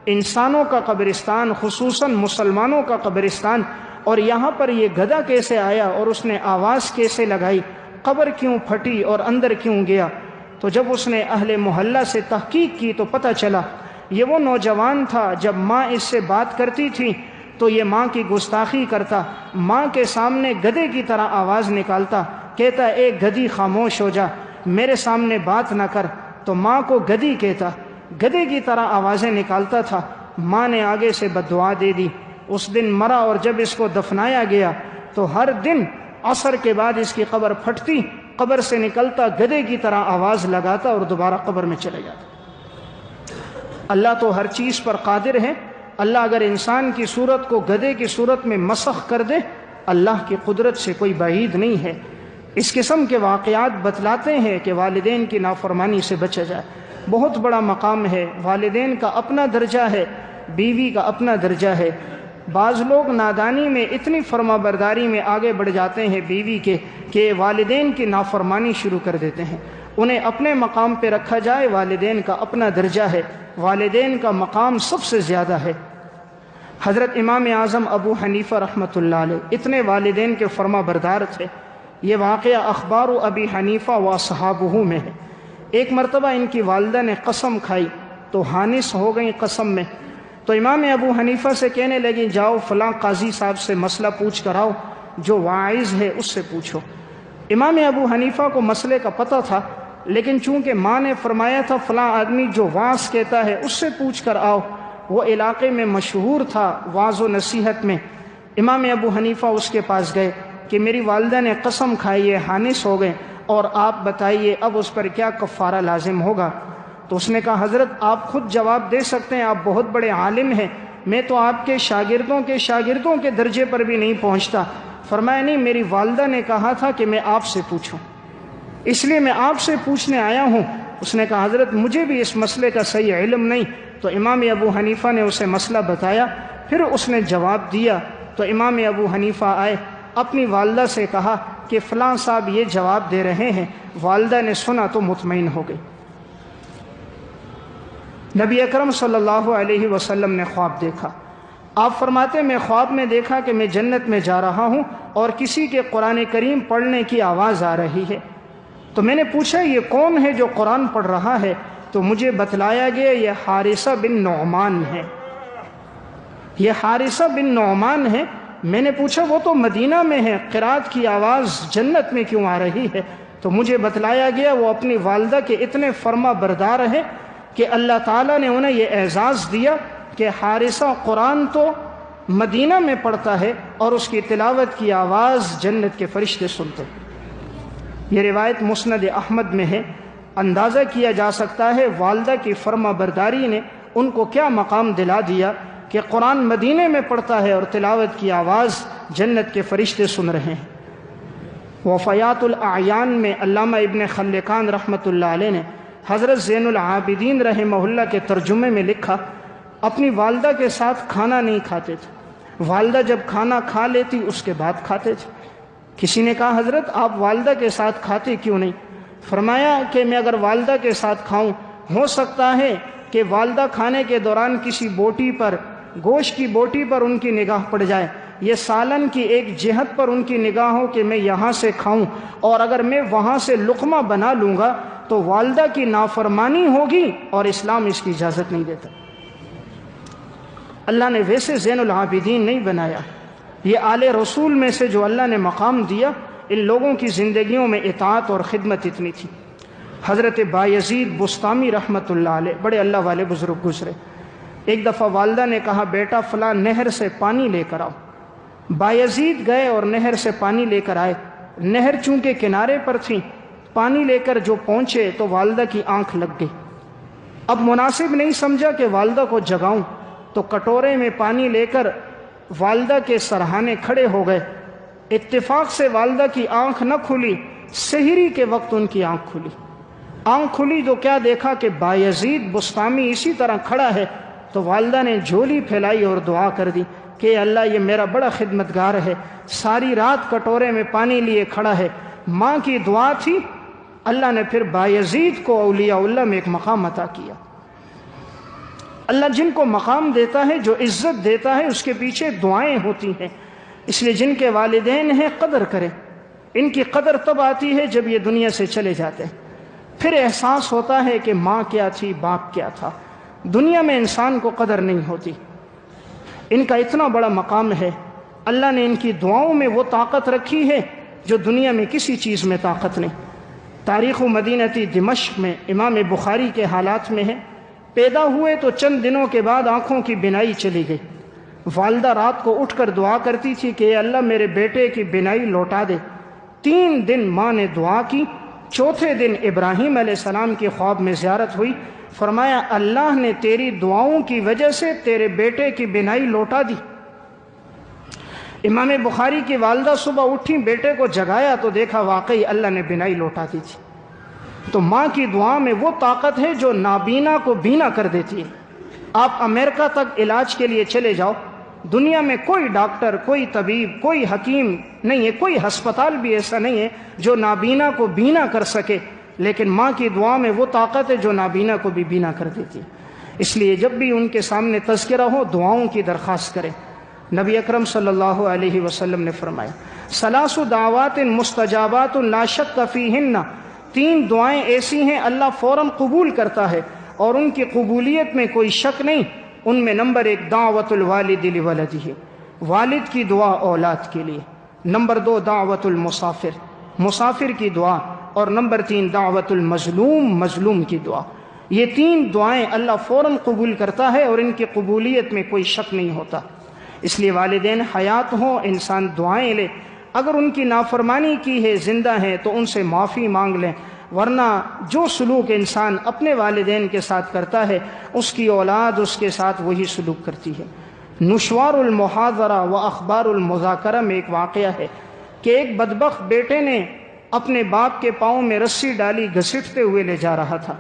انسانوں کا قبرستان، خصوصاً مسلمانوں کا قبرستان، اور یہاں پر یہ گدھا کیسے آیا اور اس نے آواز کیسے لگائی، قبر کیوں پھٹی اور اندر کیوں گیا؟ تو جب اس نے اہل محلہ سے تحقیق کی تو پتہ چلا یہ وہ نوجوان تھا جب ماں اس سے بات کرتی تھی تو یہ ماں کی گستاخی کرتا، ماں کے سامنے گدھے کی طرح آواز نکالتا، کہتا اے گدھی خاموش ہو جا، میرے سامنے بات نہ کر، تو ماں کو گدھی کہتا، گدھے کی طرح آوازیں نکالتا تھا۔ ماں نے آگے سے بد دعا دے دی، اس دن مرا، اور جب اس کو دفنایا گیا تو ہر دن عصر کے بعد اس کی قبر پھٹتی، قبر سے نکلتا، گدھے کی طرح آواز لگاتا اور دوبارہ قبر میں چلے جاتا۔ اللہ تو ہر چیز پر قادر ہے، اللہ اگر انسان کی صورت کو گدھے کی صورت میں مسخ کر دے، اللہ کی قدرت سے کوئی بعید نہیں ہے۔ اس قسم کے واقعات بتلاتے ہیں کہ والدین کی نافرمانی سے بچا جائے۔ بہت بڑا مقام ہے، والدین کا اپنا درجہ ہے، بیوی کا اپنا درجہ ہے۔ بعض لوگ نادانی میں اتنی فرما برداری میں آگے بڑھ جاتے ہیں بیوی کے کہ والدین کی نافرمانی شروع کر دیتے ہیں۔ انہیں اپنے مقام پہ رکھا جائے، والدین کا اپنا درجہ ہے، والدین کا مقام سب سے زیادہ ہے۔ حضرت امام اعظم ابو حنیفہ رحمۃ اللہ علیہ اتنے والدین کے فرما بردار تھے۔ یہ واقعہ اخبار ابی حنیفہ و اصحابہ میں ہے۔ ایک مرتبہ ان کی والدہ نے قسم کھائی تو حانث ہو گئیں قسم میں، تو امام ابو حنیفہ سے کہنے لگیں جاؤ فلاں قاضی صاحب سے مسئلہ پوچھ کر آؤ، جو واعظ ہے اس سے پوچھو۔ امام ابو حنیفہ کو مسئلے کا پتہ تھا، لیکن چونکہ ماں نے فرمایا تھا فلاں آدمی جو واعظ کہتا ہے اس سے پوچھ کر آؤ، وہ علاقے میں مشہور تھا واعظ و نصیحت میں، امام ابو حنیفہ اس کے پاس گئے کہ میری والدہ نے قسم کھائی ہے، حانث ہو گئے، اور آپ بتائیے اب اس پر کیا کفارہ لازم ہوگا؟ تو اس نے کہا حضرت آپ خود جواب دے سکتے ہیں، آپ بہت بڑے عالم ہیں، میں تو آپ کے شاگردوں کے درجے پر بھی نہیں پہنچتا۔ فرمایا نہیں، میری والدہ نے کہا تھا کہ میں آپ سے پوچھوں، اس لیے میں آپ سے پوچھنے آیا ہوں۔ اس نے کہا حضرت مجھے بھی اس مسئلے کا صحیح علم نہیں۔ تو امام ابو حنیفہ نے اسے مسئلہ بتایا، پھر اس نے جواب دیا، تو امام ابو حنیفہ آئے، اپنی والدہ سے کہا کہ فلاں صاحب یہ جواب دے رہے ہیں۔ والدہ نے سنا تو مطمئن ہو گئی۔ نبی اکرم صلی اللہ علیہ وسلم نے خواب دیکھا، آپ فرماتے میں خواب میں دیکھا کہ میں جنت میں جا رہا ہوں اور کسی کے قرآن کریم پڑھنے کی آواز آ رہی ہے، تو میں نے پوچھا یہ کون ہے جو قرآن پڑھ رہا ہے؟ تو مجھے بتلایا گیا یہ حارثہ بن نعمان ہے، یہ حارثہ بن نعمان ہے۔ میں نے پوچھا وہ تو مدینہ میں ہے، قرات کی آواز جنت میں کیوں آ رہی ہے؟ تو مجھے بتلایا گیا وہ اپنی والدہ کے اتنے فرما بردار ہیں کہ اللہ تعالیٰ نے انہیں یہ اعزاز دیا کہ حارثہ قرآن تو مدینہ میں پڑھتا ہے اور اس کی تلاوت کی آواز جنت کے فرشتے سنتے۔ یہ روایت مسند احمد میں ہے۔ اندازہ کیا جا سکتا ہے والدہ کی فرما برداری نے ان کو کیا مقام دلا دیا کہ قرآن مدینے میں پڑھتا ہے اور تلاوت کی آواز جنت کے فرشتے سن رہے ہیں۔ وفیات الاعیان میں علامہ ابن خلقان رحمۃ اللہ علیہ نے حضرت زین العابدین رحمہ اللہ کے ترجمے میں لکھا، اپنی والدہ کے ساتھ کھانا نہیں کھاتے تھے، والدہ جب کھانا کھا لیتی اس کے بعد کھاتے تھے۔ کسی نے کہا حضرت آپ والدہ کے ساتھ کھاتے کیوں نہیں؟ فرمایا کہ میں اگر والدہ کے ساتھ کھاؤں ہو سکتا ہے کہ والدہ کھانے کے دوران کسی بوٹی پر، گوشت کی بوٹی پر ان کی نگاہ پڑ جائے، یہ سالن کی ایک جہت پر ان کی نگاہ ہو کہ میں یہاں سے کھاؤں، اور اگر میں وہاں سے لقمہ بنا لوں گا تو والدہ کی نافرمانی ہوگی اور اسلام اس کی اجازت نہیں دیتا۔ اللہ نے ویسے زین العابدین نہیں بنایا، یہ آل رسول میں سے جو اللہ نے مقام دیا، ان لوگوں کی زندگیوں میں اطاعت اور خدمت اتنی تھی۔ حضرت بایزید بستامی رحمۃ اللہ علیہ بڑے اللہ والے بزرگ گزرے، ایک دفعہ والدہ نے کہا بیٹا فلاں نہر سے پانی لے کر آؤ۔ بایزید گئے اور نہر سے پانی لے کر آئے۔ نہر چونکہ کنارے پر تھی، پانی لے کر جو پہنچے تو والدہ کی آنکھ لگ گئی۔ اب مناسب نہیں سمجھا کہ والدہ کو جگاؤں، تو کٹورے میں پانی لے کر والدہ کے سرہانے کھڑے ہو گئے۔ اتفاق سے والدہ کی آنکھ نہ کھلی، سحری کے وقت ان کی آنکھ کھلی۔ آنکھ کھلی تو کیا دیکھا کہ بایزید بسطامی اسی طرح کھڑا ہے۔ تو والدہ نے جھولی پھیلائی اور دعا کر دی کہ اللہ یہ میرا بڑا خدمتگار ہے، ساری رات کٹورے میں پانی لیے کھڑا ہے۔ ماں کی دعا تھی، اللہ نے پھر بایزید کو اولیاء اللہ میں ایک مقام عطا کیا۔ اللہ جن کو مقام دیتا ہے، جو عزت دیتا ہے، اس کے پیچھے دعائیں ہوتی ہیں۔ اس لیے جن کے والدین ہیں قدر کریں۔ ان کی قدر تب آتی ہے جب یہ دنیا سے چلے جاتے ہیں، پھر احساس ہوتا ہے کہ ماں کیا تھی، باپ کیا تھا۔ دنیا میں انسان کو قدر نہیں ہوتی۔ ان کا اتنا بڑا مقام ہے، اللہ نے ان کی دعاؤں میں وہ طاقت رکھی ہے جو دنیا میں کسی چیز میں طاقت نہیں۔ تاریخ مدینتی دمشق میں امام بخاری کے حالات میں ہے، پیدا ہوئے تو چند دنوں کے بعد آنکھوں کی بینائی چلی گئی۔ والدہ رات کو اٹھ کر دعا کرتی تھی کہ اے اللہ میرے بیٹے کی بینائی لوٹا دے۔ 3 دن ماں نے دعا کی۔ چوتھے دن ابراہیم علیہ السلام کی خواب میں زیارت ہوئی، فرمایا اللہ نے تیری دعاؤں کی وجہ سے تیرے بیٹے کی بینائی لوٹا دی۔ امام بخاری کی والدہ صبح اٹھی، بیٹے کو جگایا تو دیکھا واقعی اللہ نے بینائی لوٹا دی تھی۔ تو ماں کی دعا میں وہ طاقت ہے جو نابینا کو بینا کر دیتی ہے۔ آپ امریکہ تک علاج کے لیے چلے جاؤ، دنیا میں کوئی ڈاکٹر، کوئی طبیب، کوئی حکیم نہیں ہے، کوئی ہسپتال بھی ایسا نہیں ہے جو نابینا کو بینا کر سکے، لیکن ماں کی دعا میں وہ طاقت ہے جو نابینا کو بھی بینا کر دیتی ہے۔ اس لیے جب بھی ان کے سامنے تذکرہ ہو دعاؤں کی درخواست کریں۔ نبی اکرم صلی اللہ علیہ وسلم نے فرمایا ثلاث دعوات مستجابات لا شک فیہن، 3 دعائیں ایسی ہیں اللہ فوراً قبول کرتا ہے اور ان کی قبولیت میں کوئی شک نہیں۔ ان میں نمبر 1 دعوت الوالد لولدہ، والد کی دعا اولاد کے لیے۔ نمبر 2 دعوت المسافر، مسافر کی دعا، اور نمبر 3 دعوت المظلوم، مظلوم کی دعا۔ یہ 3 دعائیں اللہ فوراً قبول کرتا ہے اور ان کی قبولیت میں کوئی شک نہیں ہوتا۔ اس لیے والدین حیات ہوں انسان دعائیں لے، اگر ان کی نافرمانی کی ہے، زندہ ہیں، تو ان سے معافی مانگ لیں، ورنہ جو سلوک انسان اپنے والدین کے ساتھ کرتا ہے اس کی اولاد اس کے ساتھ وہی سلوک کرتی ہے۔ نشوار المحاضرہ و اخبار المذاکرہ میں ایک واقعہ ہے کہ ایک بدبخت بیٹے نے اپنے باپ کے پاؤں میں رسی ڈالی، گھسیٹتے ہوئے لے جا رہا تھا۔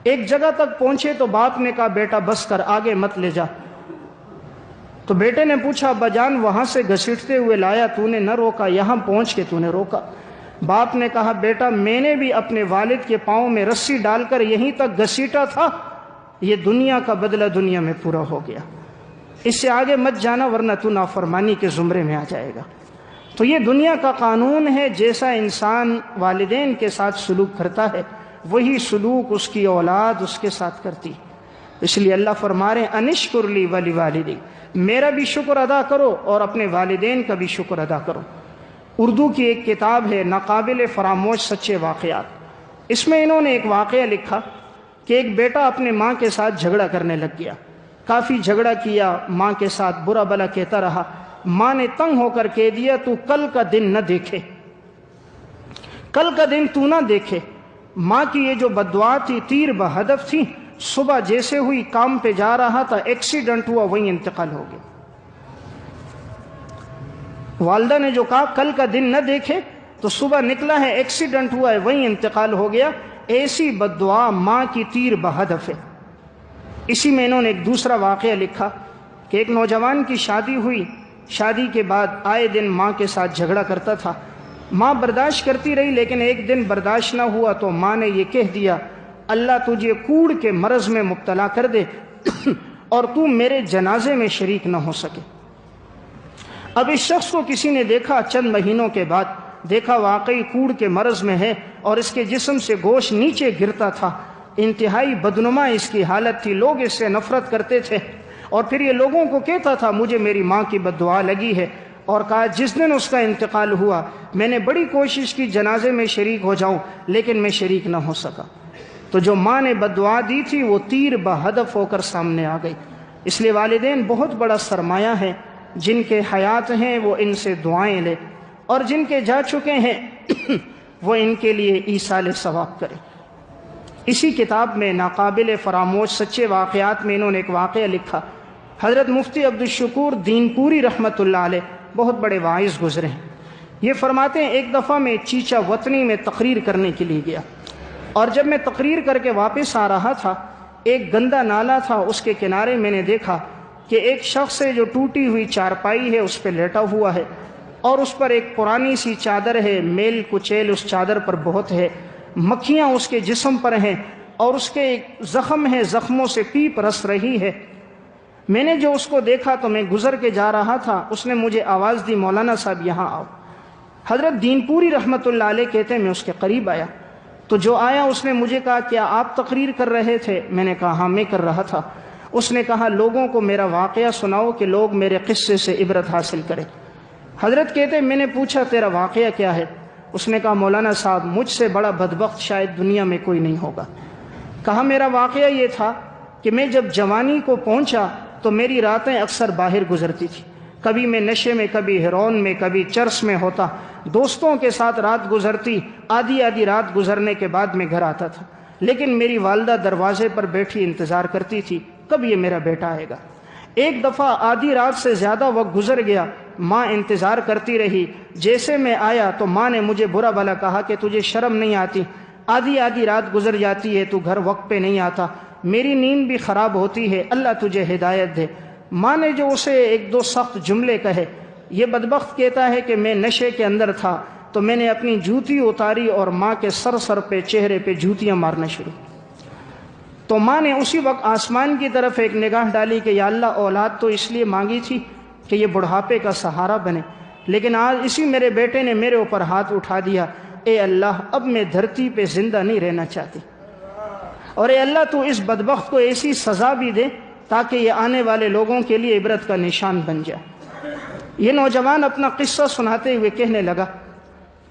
ایک جگہ تک پہنچے تو باپ نے کہا بیٹا بس کر، آگے مت لے جا۔ تو بیٹے نے پوچھا ابا جان وہاں سے گھسیٹتے ہوئے لایا، تو نے نہ روکا، یہاں پہنچ کے تو نے روکا۔ باپ نے کہا بیٹا میں نے بھی اپنے والد کے پاؤں میں رسی ڈال کر یہیں تک گھسیٹا تھا، یہ دنیا کا بدلہ دنیا میں پورا ہو گیا، اس سے آگے مت جانا ورنہ تو نافرمانی کے زمرے میں آ جائے گا۔ تو یہ دنیا کا قانون ہے، جیسا انسان والدین کے ساتھ سلوک کرتا ہے وہی سلوک اس کی اولاد اس کے ساتھ کرتی۔ اس لیے اللہ فرما رہے ہیں انشکر لی ولی والدی، میرا بھی شکر ادا کرو اور اپنے والدین کا بھی شکر ادا کرو۔ اردو کی ایک کتاب ہے ناقابل فراموش سچے واقعات، اس میں انہوں نے ایک واقعہ لکھا کہ ایک بیٹا اپنے ماں کے ساتھ جھگڑا کرنے لگ گیا، کافی جھگڑا کیا، ماں کے ساتھ برا بلا کہتا رہا۔ ماں نے تنگ ہو کر کہہ دیا تو کل کا دن نہ دیکھے، کل کا دن تو نہ دیکھے۔ ماں کی یہ جو بددعا تھی تیر بہدف تھی، صبح جیسے ہوئی کام پہ جا رہا تھا، ایکسیڈنٹ ہوا، وہیں انتقال ہو گیا۔ والدہ نے جو کہا کل کا دن نہ دیکھے، تو صبح نکلا ہے، ایکسیڈنٹ ہوا ہے، وہیں انتقال ہو گیا۔ ایسی بددعا ماں کی تیر بہدف ہے۔ اسی میں انہوں نے ایک دوسرا واقعہ لکھا کہ ایک نوجوان کی شادی ہوئی، شادی کے بعد آئے دن ماں کے ساتھ جھگڑا کرتا تھا، ماں برداشت کرتی رہی، لیکن ایک دن برداشت نہ ہوا تو ماں نے یہ کہہ دیا اللہ تجھے کوڑ کے مرض میں مبتلا کر دے اور تو میرے جنازے میں شریک نہ ہو سکے۔ اب اس شخص کو کسی نے دیکھا، چند مہینوں کے بعد دیکھا واقعی کوڑ کے مرض میں ہے اور اس کے جسم سے گوشت نیچے گرتا تھا، انتہائی بدنما اس کی حالت تھی، لوگ اس سے نفرت کرتے تھے، اور پھر یہ لوگوں کو کہتا تھا مجھے میری ماں کی بددعا لگی ہے، اور کہا جس دن اس کا انتقال ہوا میں نے بڑی کوشش کی جنازے میں شریک ہو جاؤں لیکن میں شریک نہ ہو سکا۔ تو جو ماں نے بددعا دی تھی وہ تیر بہدف ہو کر سامنے آ گئی۔ اس لیے والدین بہت بڑا سرمایہ ہے، جن کے حیات ہیں وہ ان سے دعائیں لے، اور جن کے جا چکے ہیں وہ ان کے لیے ایصال ثواب کرے۔ اسی کتاب میں ناقابل فراموش سچے واقعات میں انہوں نے ایک واقعہ لکھا۔ حضرت مفتی عبدالشکور دین پوری رحمۃ اللہ علیہ بہت بڑے واعظ گزرے ہیں۔ یہ فرماتے ہیں ایک دفعہ میں چیچا وطنی میں تقریر کرنے کے لیے گیا، اور جب میں تقریر کر کے واپس آ رہا تھا، ایک گندا نالا تھا، اس کے کنارے میں نے دیکھا کہ ایک شخص ہے جو ٹوٹی ہوئی چارپائی ہے اس پہ لیٹا ہوا ہے، اور اس پر ایک پرانی سی چادر ہے، میل کچیل اس چادر پر بہت ہے، مکھیاں اس کے جسم پر ہیں، اور اس کے ایک زخم ہے، زخموں سے پیپ رس رہی ہے۔ میں نے جو اس کو دیکھا تو میں گزر کے جا رہا تھا، اس نے مجھے آواز دی، مولانا صاحب یہاں آؤ۔ حضرت دین پوری رحمۃ اللہ علیہ کہتے ہیں میں اس کے قریب آیا، تو جو آیا اس نے مجھے کہا کیا آپ تقریر کر رہے تھے؟ میں نے کہا ہاں میں کر رہا تھا۔ اس نے کہا لوگوں کو میرا واقعہ سناؤ کہ لوگ میرے قصے سے عبرت حاصل کریں۔ حضرت کہتے ہیں میں نے پوچھا تیرا واقعہ کیا ہے؟ اس نے کہا مولانا صاحب مجھ سے بڑا بدبخت شاید دنیا میں کوئی نہیں ہوگا۔ کہا میرا واقعہ یہ تھا کہ میں جب جوانی کو پہنچا تو میری راتیں اکثر باہر گزرتی تھی، کبھی میں نشے میں، کبھی ہیرون میں، کبھی چرس میں ہوتا، دوستوں کے ساتھ رات گزرتی، آدھی آدھی رات گزرنے کے بعد میں گھر آتا تھا، لیکن میری والدہ دروازے پر بیٹھی انتظار کرتی تھی کب یہ میرا بیٹا آئے گا۔ ایک دفعہ آدھی رات سے زیادہ وقت گزر گیا، ماں انتظار کرتی رہی، جیسے میں آیا تو ماں نے مجھے برا بھلا کہا کہ تجھے شرم نہیں آتی، آدھی آدھی رات گزر جاتی ہے، تو گھر وقت پہ نہیں آتا، میری نیند بھی خراب ہوتی ہے، اللہ تجھے ہدایت دے۔ ماں نے جو اسے ایک دو سخت جملے کہے، یہ بدبخت کہتا ہے کہ میں نشے کے اندر تھا تو میں نے اپنی جوتی اتاری اور ماں کے سر پہ، چہرے پہ جوتیاں مارنا شروع۔ تو ماں نے اسی وقت آسمان کی طرف ایک نگاہ ڈالی کہ یا اللہ اولاد تو اس لیے مانگی تھی کہ یہ بڑھاپے کا سہارا بنے، لیکن آج اسی میرے بیٹے نے میرے اوپر ہاتھ اٹھا دیا، اے اللہ اب میں دھرتی پہ زندہ نہیں رہنا چاہتی، اور اے اللہ تو اس بدبخت کو ایسی سزا بھی دے تاکہ یہ آنے والے لوگوں کے لیے عبرت کا نشان بن جائے۔ یہ نوجوان اپنا قصہ سناتے ہوئے کہنے لگا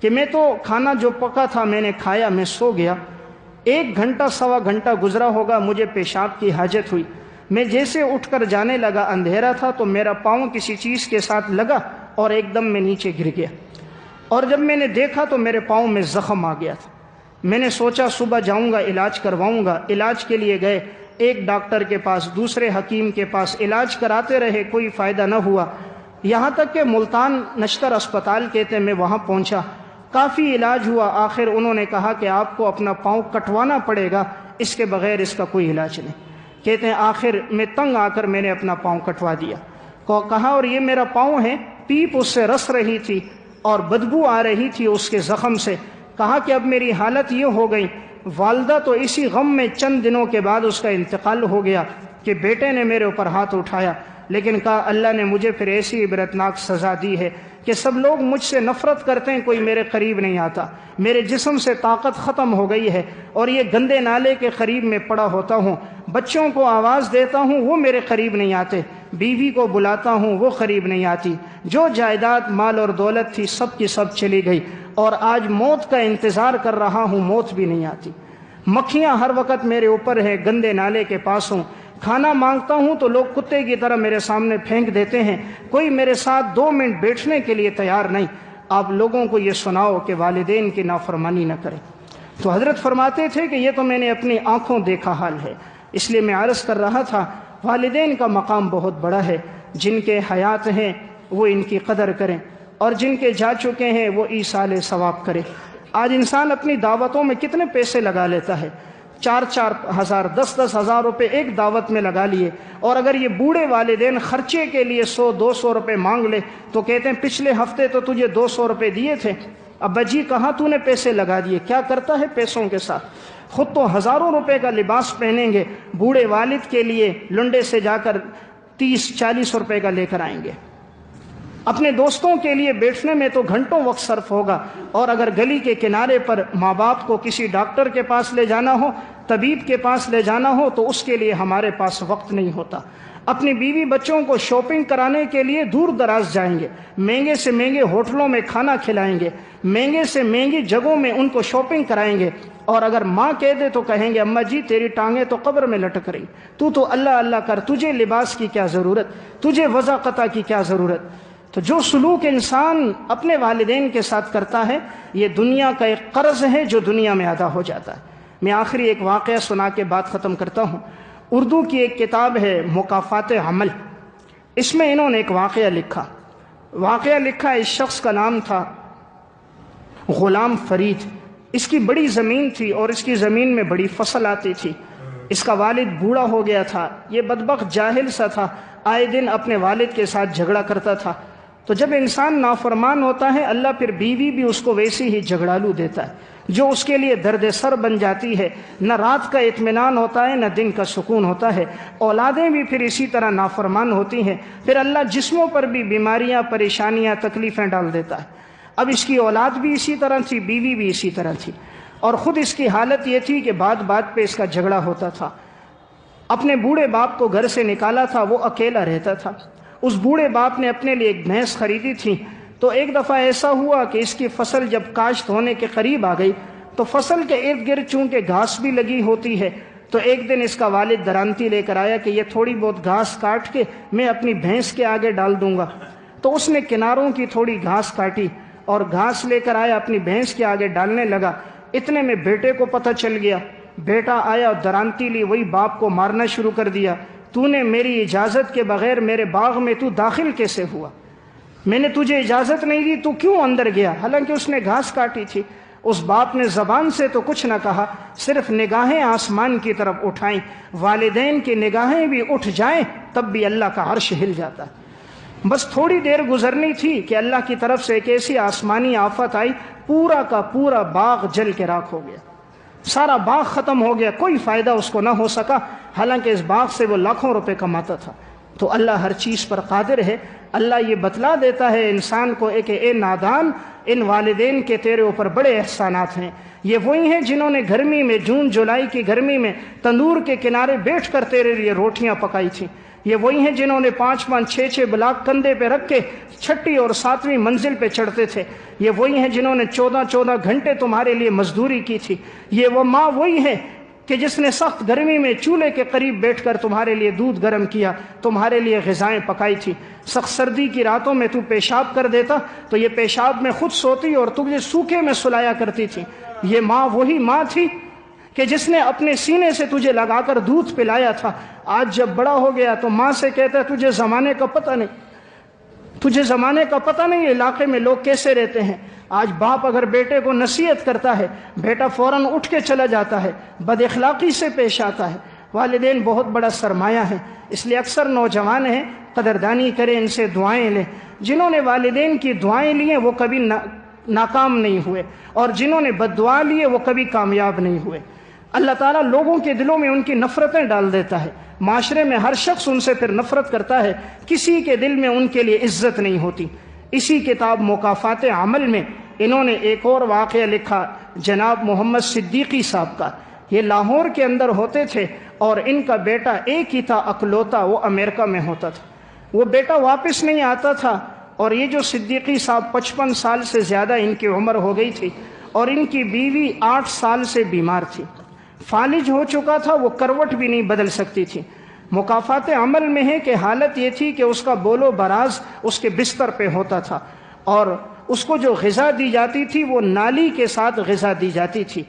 کہ میں تو کھانا جو پکا تھا میں نے کھایا، میں سو گیا، 1 گھنٹہ سوا گھنٹہ گزرا ہوگا، مجھے پیشاب کی حاجت ہوئی، میں جیسے اٹھ کر جانے لگا، اندھیرا تھا تو میرا پاؤں کسی چیز کے ساتھ لگا اور ایک دم میں نیچے گر گیا، اور جب میں نے دیکھا تو میرے پاؤں میں زخم آ گیا تھا۔ میں نے سوچا صبح جاؤں گا علاج کرواؤں گا، علاج کے لیے گئے، ایک ڈاکٹر کے پاس، دوسرے حکیم کے پاس، علاج کراتے رہے، کوئی فائدہ نہ ہوا، یہاں تک کہ ملتان نشتر اسپتال کہتے ہیں میں وہاں پہنچا، کافی علاج ہوا، آخر انہوں نے کہا کہ آپ کو اپنا پاؤں کٹوانا پڑے گا، اس کے بغیر اس کا کوئی علاج نہیں۔ کہتے ہیں آخر میں تنگ آ کر میں نے اپنا پاؤں کٹوا دیا، کہا اور یہ میرا پاؤں ہے، پیپ اس سے رس رہی تھی اور بدبو آ رہی تھی اس کے زخم سے، کہا کہ اب میری حالت یہ ہو گئی، والدہ تو اسی غم میں چند دنوں کے بعد اس کا انتقال ہو گیا کہ بیٹے نے میرے اوپر ہاتھ اٹھایا، لیکن کہا اللہ نے مجھے پھر ایسی عبرتناک سزا دی ہے کہ سب لوگ مجھ سے نفرت کرتے ہیں، کوئی میرے قریب نہیں آتا، میرے جسم سے طاقت ختم ہو گئی ہے، اور یہ گندے نالے کے قریب میں پڑا ہوتا ہوں، بچوں کو آواز دیتا ہوں وہ میرے قریب نہیں آتے، بیوی کو بلاتا ہوں وہ قریب نہیں آتی، جو جائیداد مال اور دولت تھی سب کی سب چلی گئی، اور آج موت کا انتظار کر رہا ہوں، موت بھی نہیں آتی، مکھیاں ہر وقت میرے اوپر ہیں، گندے نالے کے پاس ہوں، کھانا مانگتا ہوں تو لوگ کتے کی طرح میرے سامنے پھینک دیتے ہیں، کوئی میرے ساتھ 2 منٹ بیٹھنے کے لیے تیار نہیں، آپ لوگوں کو یہ سناؤ کہ والدین کی نافرمانی نہ کریں۔ تو حضرت فرماتے تھے کہ یہ تو میں نے اپنی آنکھوں دیکھا حال ہے، اس لیے میں عرض کر رہا تھا والدین کا مقام بہت بڑا ہے، جن کے حیات ہیں وہ ان کی قدر کریں، اور جن کے جا چکے ہیں وہ ایصال ثواب کریں۔ آج انسان اپنی دعوتوں میں کتنے پیسے لگا لیتا ہے، 4-4 ہزار 10-10 ہزار روپے ایک دعوت میں لگا لیے، اور اگر یہ بوڑھے والدین خرچے کے لیے 100-200 روپے مانگ لے تو کہتے ہیں پچھلے ہفتے تو تجھے 200 روپے دیے تھے، ابا جی کہاں تو نے پیسے لگا دیے، کیا کرتا ہے پیسوں کے ساتھ؟ خود تو ہزاروں روپے کا لباس پہنیں گے، بوڑھے والد کے لیے لنڈے سے جا کر 30-40 روپے کا لے کر آئیں گے، اپنے دوستوں کے لیے بیٹھنے میں تو گھنٹوں وقت صرف ہوگا، اور اگر گلی کے کنارے پر ماں باپ کو کسی ڈاکٹر کے پاس لے جانا ہو، طبیب کے پاس لے جانا ہو تو اس کے لیے ہمارے پاس وقت نہیں ہوتا۔ اپنی بیوی بچوں کو شاپنگ کرانے کے لیے دور دراز جائیں گے، مہنگے سے مہنگے ہوٹلوں میں کھانا کھلائیں گے، مہنگے سے مہنگی جگہوں میں ان کو شاپنگ کرائیں گے، اور اگر ماں کہہ دے تو کہیں گے اماں جی تیری ٹانگیں تو قبر میں لٹک رہی، تو اللہ اللہ کر، تجھے لباس کی کیا ضرورت، تجھے وضع قطع کی کیا ضرورت۔ تو جو سلوک انسان اپنے والدین کے ساتھ کرتا ہے یہ دنیا کا ایک قرض ہے جو دنیا میں ادا ہو جاتا ہے۔ میں آخری ایک واقعہ سنا کے بات ختم کرتا ہوں۔ اردو کی ایک کتاب ہے مکافات عمل، اس میں انہوں نے ایک واقعہ لکھا۔ اس شخص کا نام تھا غلام فرید۔ اس کی بڑی زمین تھی اور اس کی زمین میں بڑی فصل آتی تھی۔ اس کا والد بوڑھا ہو گیا تھا، یہ بدبخت جاہل سا تھا، آئے دن اپنے والد کے ساتھ جھگڑا کرتا تھا۔ تو جب انسان نافرمان ہوتا ہے اللہ پھر بیوی بھی اس کو ویسی ہی جھگڑالو دیتا ہے جو اس کے لیے درد سر بن جاتی ہے، نہ رات کا اطمینان ہوتا ہے نہ دن کا سکون ہوتا ہے۔ اولادیں بھی پھر اسی طرح نافرمان ہوتی ہیں، پھر اللہ جسموں پر بھی بیماریاں، پریشانیاں، تکلیفیں ڈال دیتا ہے۔ اب اس کی اولاد بھی اسی طرح تھی، بیوی بھی اسی طرح تھی، اور خود اس کی حالت یہ تھی کہ بات بات پہ اس کا جھگڑا ہوتا تھا۔ اپنے بوڑھے باپ کو گھر سے نکالا تھا، وہ اکیلا رہتا تھا۔ اس بوڑھے باپ نے اپنے لیے ایک بھینس خریدی تھی، تو ایک دفعہ ایسا ہوا کہ اس کی فصل جب کاشت ہونے کے قریب آ گئی تو فصل کے ارد گرد چونکہ گھاس بھی لگی ہوتی ہے، تو ایک دن اس کا والد درانتی لے کر آیا کہ یہ تھوڑی بہت گھاس کاٹ کے میں اپنی بھینس کے آگے ڈال دوں گا۔ تو اس نے کناروں کی تھوڑی گھاس کاٹی اور گھاس لے کر آیا، اپنی بھینس کے آگے ڈالنے لگا۔ اتنے میں بیٹے کو پتہ چل گیا، بیٹا آیا اور درانتی لی، وہی باپ کو مارنا شروع کر دیا۔ تو نے میری اجازت کے بغیر میرے باغ میں تو داخل کیسے ہوا؟ میں نے تجھے اجازت نہیں دی، تو کیوں اندر گیا؟ حالانکہ اس نے گھاس کاٹی تھی۔ اس باپ نے زبان سے تو کچھ نہ کہا، صرف نگاہیں آسمان کی طرف اٹھائیں۔ والدین کی نگاہیں بھی اٹھ جائیں تب بھی اللہ کا عرش ہل جاتا ہے۔ بس تھوڑی دیر گزرنی تھی کہ اللہ کی طرف سے ایک ایسی آسمانی آفت آئی، پورا کا پورا باغ جل کے راکھ ہو گیا، سارا باغ ختم ہو گیا، کوئی فائدہ اس کو نہ ہو سکا، حالانکہ اس باغ سے وہ لاکھوں روپے کماتا تھا۔ تو اللہ ہر چیز پر قادر ہے۔ اللہ یہ بتلا دیتا ہے انسان کو کہ اے نادان، ان والدین کے تیرے اوپر بڑے احسانات ہیں۔ یہ وہی ہیں جنہوں نے گرمی میں، جون جولائی کی گرمی میں تندور کے کنارے بیٹھ کر تیرے لیے روٹیاں پکائی تھیں۔ یہ وہی ہیں جنہوں نے 5-5 6-6 بلاک کندھے پہ رکھ کے 6ٹھی اور 7ویں منزل پہ چڑھتے تھے۔ یہ وہی ہیں جنہوں نے 14-14 گھنٹے تمہارے لیے مزدوری کی تھی۔ یہ وہ ماں وہی ہے کہ جس نے سخت گرمی میں چولہے کے قریب بیٹھ کر تمہارے لیے دودھ گرم کیا، تمہارے لیے غذائیں پکائی تھی۔ سخت سردی کی راتوں میں تو پیشاب کر دیتا تو یہ پیشاب میں خود سوتی اور تجھے سوکھے میں سلایا کرتی تھی۔ یہ ماں وہی ماں تھی کہ جس نے اپنے سینے سے تجھے لگا کر دودھ پلایا تھا۔ آج جب بڑا ہو گیا تو ماں سے کہتا ہے تجھے زمانے کا پتہ نہیں، تجھے زمانے کا پتہ نہیں علاقے میں لوگ کیسے رہتے ہیں۔ آج باپ اگر بیٹے کو نصیحت کرتا ہے، بیٹا فوراً اٹھ کے چلا جاتا ہے، بد اخلاقی سے پیش آتا ہے۔ والدین بہت بڑا سرمایہ ہے، اس لیے اکثر نوجوان ہیں قدردانی کریں، ان سے دعائیں لیں۔ جنہوں نے والدین کی دعائیں لی ہیں وہ کبھی ناکام نہیں ہوئے، اور جنہوں نے بد دعا لی ہے وہ کبھی کامیاب نہیں ہوئے۔ اللہ تعالیٰ لوگوں کے دلوں میں ان کی نفرتیں ڈال دیتا ہے، معاشرے میں ہر شخص ان سے پھر نفرت کرتا ہے، کسی کے دل میں ان کے لیے عزت نہیں ہوتی۔ اسی کتاب مکافات عمل میں انہوں نے ایک اور واقعہ لکھا جناب محمد صدیقی صاحب کا۔ یہ لاہور کے اندر ہوتے تھے اور ان کا بیٹا ایک ہی تھا اکلوتا، وہ امریکہ میں ہوتا تھا۔ وہ بیٹا واپس نہیں آتا تھا، اور یہ جو صدیقی صاحب 55 سال سے زیادہ ان کی عمر ہو گئی تھی، اور ان کی بیوی 8 سال سے بیمار تھی، فالج ہو چکا تھا، وہ کروٹ بھی نہیں بدل سکتی تھی۔ مکافات عمل میں ہے کہ حالت یہ تھی کہ اس کا بول و براز اس کے بستر پہ ہوتا تھا، اور اس کو جو غذا دی جاتی تھی وہ نالی کے ساتھ غذا دی جاتی تھی،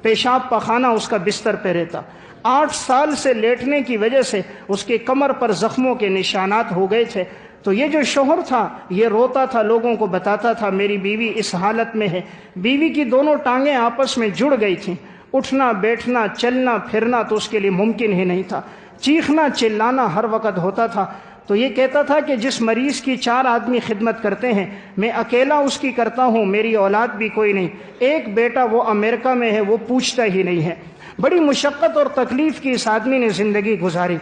پیشاب پخانہ اس کا بستر پہ رہتا۔ 8 سال سے لیٹنے کی وجہ سے اس کے کمر پر زخموں کے نشانات ہو گئے تھے۔ تو یہ جو شوہر تھا یہ روتا تھا، لوگوں کو بتاتا تھا میری بیوی اس حالت میں ہے۔ بیوی کی دونوں ٹانگیں آپس میں جڑ گئی تھیں، اٹھنا بیٹھنا چلنا پھرنا تو اس کے لیے ممکن ہی نہیں تھا، چیخنا چلانا ہر وقت ہوتا تھا۔ تو یہ کہتا تھا کہ جس مریض کی 4 آدمی خدمت کرتے ہیں میں اکیلا اس کی کرتا ہوں، میری اولاد بھی کوئی نہیں، ایک بیٹا وہ امریکہ میں ہے، وہ پوچھتا ہی نہیں ہے۔ بڑی مشقت اور تکلیف کی اس آدمی نے زندگی گزاری،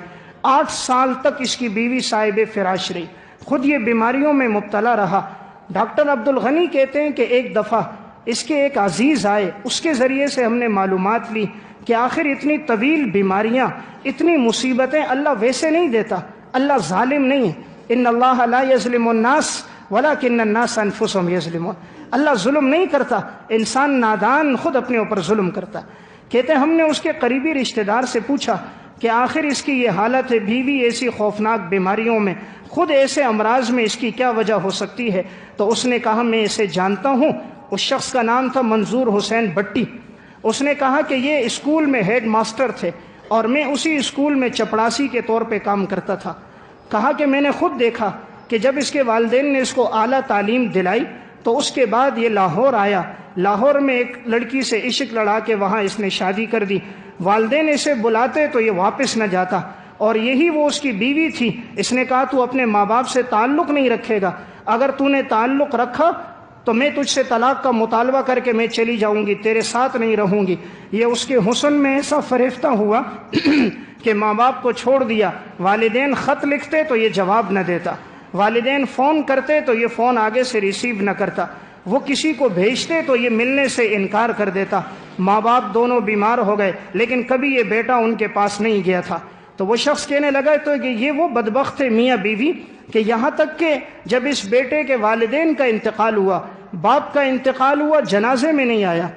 8 سال تک اس کی بیوی صاحب فراش رہی، خود یہ بیماریوں میں مبتلا رہا۔ ڈاکٹر عبدالغنی کہتے ہیں کہ ایک دفعہ اس کے ایک عزیز آئے، اس کے ذریعے سے ہم نے معلومات لی کہ آخر اتنی طویل بیماریاں، اتنی مصیبتیں اللہ ویسے نہیں دیتا، اللہ ظالم نہیں ہے. ان اللہ لا یظلم الناس ولکن الناس انفسهم یظلمون. اللہ ظلم نہیں کرتا، انسان نادان خود اپنے اوپر ظلم کرتا. کہتے ہم نے اس کے قریبی رشتہ دار سے پوچھا کہ آخر اس کی یہ حالت ہے، بیوی ایسی خوفناک بیماریوں میں، خود ایسے امراض میں، اس کی کیا وجہ ہو سکتی ہے؟ تو اس نے کہا میں اسے جانتا ہوں. اس شخص کا نام تھا منظور حسین بٹی. اس نے کہا کہ یہ اسکول میں ہیڈ ماسٹر تھے اور میں اسی اسکول میں چپڑاسی کے طور پہ کام کرتا تھا. کہا کہ میں نے خود دیکھا کہ جب اس کے والدین نے اس کو اعلیٰ تعلیم دلائی تو اس کے بعد یہ لاہور آیا. لاہور میں ایک لڑکی سے عشق لڑا کے وہاں اس نے شادی کر دی. والدین اسے بلاتے تو یہ واپس نہ جاتا، اور یہی وہ اس کی بیوی تھی. اس نے کہا تو اپنے ماں باپ سے تعلق نہیں رکھے گا، اگر تو نے تعلق رکھا تو میں تجھ سے طلاق کا مطالبہ کر کے میں چلی جاؤں گی، تیرے ساتھ نہیں رہوں گی. یہ اس کے حسن میں ایسا فریفتہ ہوا کہ ماں باپ کو چھوڑ دیا. والدین خط لکھتے تو یہ جواب نہ دیتا، والدین فون کرتے تو یہ فون آگے سے ریسیو نہ کرتا، وہ کسی کو بھیجتے تو یہ ملنے سے انکار کر دیتا. ماں باپ دونوں بیمار ہو گئے لیکن کبھی یہ بیٹا ان کے پاس نہیں گیا تھا. تو وہ شخص کہنے لگا تو کہ یہ وہ بدبخت تھے میاں بیوی کہ یہاں تک کہ جب اس بیٹے کے والدین کا انتقال ہوا، باپ کا انتقال ہوا، جنازے میں نہیں آیا،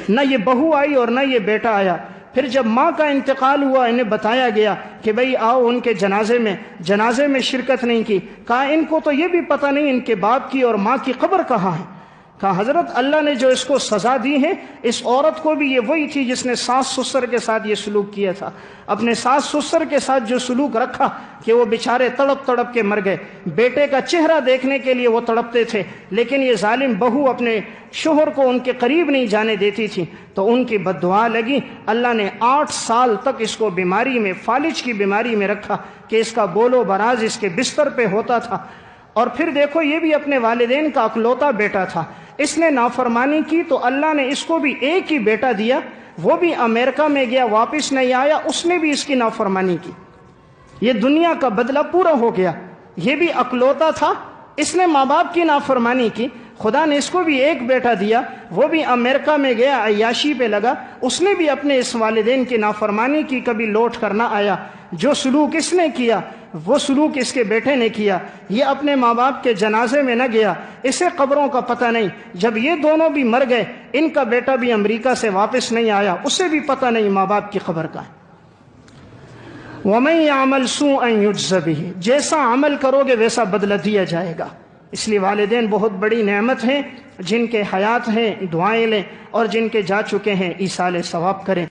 نہ یہ بہو آئی اور نہ یہ بیٹا آیا. پھر جب ماں کا انتقال ہوا انہیں بتایا گیا کہ بھئی آؤ ان کے جنازے میں شرکت نہیں کی. کہا ان کو تو یہ بھی پتہ نہیں ان کے باپ کی اور ماں کی قبر کہاں ہے. کہا حضرت اللہ نے جو اس کو سزا دی ہے، اس عورت کو بھی یہ وہی تھی جس نے ساس سسر کے ساتھ یہ سلوک کیا تھا. اپنے ساس سسر کے ساتھ جو سلوک رکھا کہ وہ بیچارے تڑپ تڑپ کے مر گئے. بیٹے کا چہرہ دیکھنے کے لیے وہ تڑپتے تھے، لیکن یہ ظالم بہو اپنے شوہر کو ان کے قریب نہیں جانے دیتی تھی. تو ان کی بد دعا لگی. اللہ نے 8 سال تک اس کو بیماری میں، فالج کی بیماری میں رکھا کہ اس کا بول و براز اس کے بستر پہ ہوتا تھا. اور پھر دیکھو یہ بھی اپنے والدین کا اکلوتا بیٹا تھا. اس نے نافرمانی کی تو اللہ نے اس کو بھی ایک ہی بیٹا دیا، وہ بھی امریکہ میں گیا، واپس نہیں آیا، اس نے بھی اس کی نافرمانی کی. یہ دنیا کا بدلہ پورا ہو گیا. یہ بھی اکلوتا تھا، اس نے ماں باپ کی نافرمانی کی، خدا نے اس کو بھی ایک بیٹا دیا، وہ بھی امریکہ میں گیا، عیاشی پہ لگا، اس نے بھی اپنے اس والدین کی نافرمانی کی، کبھی لوٹ کر نہ آیا. جو سلوک اس نے کیا وہ سلوک اس کے بیٹے نے کیا. یہ اپنے ماں باپ کے جنازے میں نہ گیا، اسے قبروں کا پتہ نہیں. جب یہ دونوں بھی مر گئے، ان کا بیٹا بھی امریکہ سے واپس نہیں آیا، اسے بھی پتہ نہیں ماں باپ کی خبر کا ہے. وَمَن يَعْمَلْ سُوءًا يُجْزَ بِهِ، جیسا عمل کرو گے ویسا بدلہ دیا جائے گا. اس لیے والدین بہت بڑی نعمت ہیں. جن کے حیات ہیں دعائیں لیں، اور جن کے جا چکے ہیں ایصال ثواب کریں.